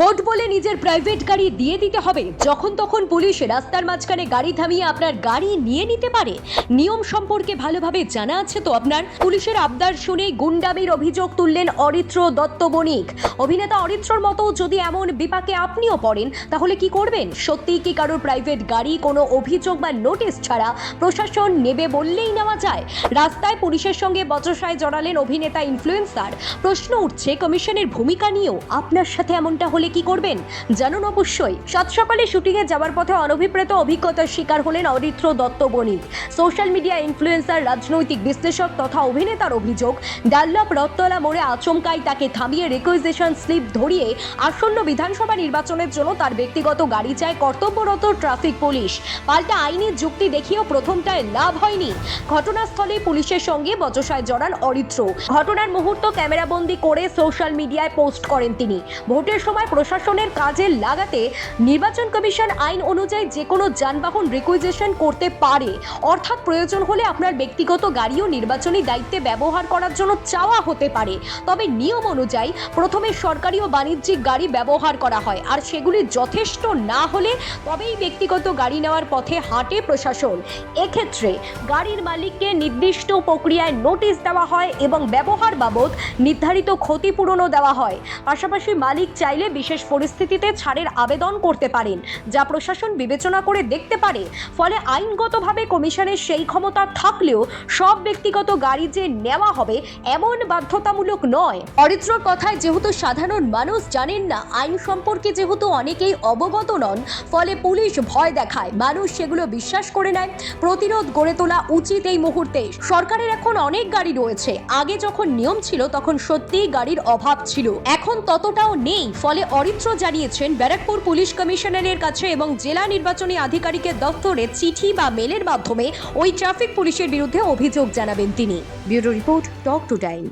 Vote বলে নিজের private গাড়ি দিয়ে দিতে হবে, যখন তখন পুলিশ রাস্তার মাঝখানে গাড়ি থামিয়ে আপনার গাড়ি নিয়ে নিতে পারে। নিয়ম সম্পর্কে ভালোভাবে জানা আছে তো আপনার? পুলিশের আবদার শুনে গুন্ডামির অভিযোগ তুললেন অরিত্র দত্ত বণিক। অভিনেতা অরিত্রর মতো যদি এমন বিপাকে আপনিও পড়েন তাহলে কি করবেন? সত্যিই কি কারোর প্রাইভেট গাড়ি কোনো অভিযোগ বা নোটিশ ছাড়া প্রশাসন নেবে বললেই নেওয়া যায়? রাস্তায় পুলিশের সঙ্গে বচসায় জড়ালেন অভিনেতা ইনফ্লুয়েন্সার। প্রশ্ন উঠছে কমিশনের ভূমিকা নিয়েও। আপনার সাথে এমনটা হলে কি করবেন জানুন অবশ্যই। সাত সকালে শুটিংয়ে যাওয়ার পথে অনভিপ্রেত অভিজ্ঞতার শিকার হলেন অরিত্র দত্ত বণিক। সোশ্যাল মিডিয়া ইনফ্লুয়েন্সার, রাজনৈতিক বিশ্লেষক তথা অভিনেতার অভিযোগ, ডাল্লাপ রথতলা মোড়ে আচমকাই তাকে থামিয়ে রিকুইজিশন স্লিপ ধরিয়ে আসন্ন বিধানসভা নির্বাচনের জন্য তার ব্যক্তিগত গাড়ি চায় কর্তব্যরত ট্রাফিক পুলিশ। পাল্টা আইনি যুক্তি দেখিয়েও প্রথমটায় লাভ হয়নি। ঘটনাস্থলে পুলিশের সঙ্গে বচসায় জড়ান অরিত্র। ঘটনার মুহূর্ত ক্যামেরাবন্দি করে সোশ্যাল মিডিয়ায় পোস্ট করেন তিনি। ভোটের সময় প্রশাসনের কাজে লাগাতে নির্বাচন কমিশন আইন অনুযায়ী যে কোনো যানবাহন রিকুইজিশন করতে পারে, অর্থাৎ প্রয়োজন হলে আপনার ব্যক্তিগত গাড়িও নির্বাচনী দায়িত্বে ব্যবহার করার জন্য চাওয়া হতে পারে। তবে নিয়ম অনুযায়ী প্রথমে সরকারি ও বাণিজ্যিক গাড়ি ব্যবহার করা হয়, আর সেগুলি যথেষ্ট না হলে তবেই ব্যক্তিগত গাড়ি নেওয়ার পথে হাঁটে প্রশাসন। এক্ষেত্রে গাড়ির মালিককে নির্দিষ্ট প্রক্রিয়ায় নোটিশ দেওয়া হয় এবং ব্যবহার বাবদ নির্ধারিত ক্ষতিপূরণও দেওয়া হয়। পাশাপাশি মালিক চাইলে বিশেষ পরিস্থিতিতে ছাড়ের আবেদন করতে পারেন, যা প্রশাসন বিবেচনা করে দেখতে পারে। ফলে আইনগতভাবে কমিশনের সেই ক্ষমতা থাকলেও সব ব্যক্তিগত গাড়ি যে নেওয়া হবে এমন বাধ্যতামূলক নয়। অরিত্রর কথায় যেহেতু সাধারণ মানুষ জানেন না, আইন সম্পর্কে যেহেতু অনেকেই অবগত নন, ফলে পুলিশ ভয় দেখায়, মানুষ সেগুলো বিশ্বাস করে নেয়। প্রতিরোধ গড়ে তোলা উচিত এই মুহূর্তে। সরকারের এখন অনেক গাড়ি রয়েছে। আগে যখন নিয়ম ছিল তখন সত্যিই গাড়ির অভাব ছিল, এখন ততটাও নেই। ফলে অরিত্র জানিয়েছেন ব্যারাকপুর পুলিশ কমিশনারের কাছে এবং জেলা নির্বাচনী আধিকারিকের দপ্তরে চিঠি বা মেলের মাধ্যমে ওই ট্রাফিক পুলিশের বিরুদ্ধে অভিযোগ জানাবেন তিনি। Bureau report, talk to time.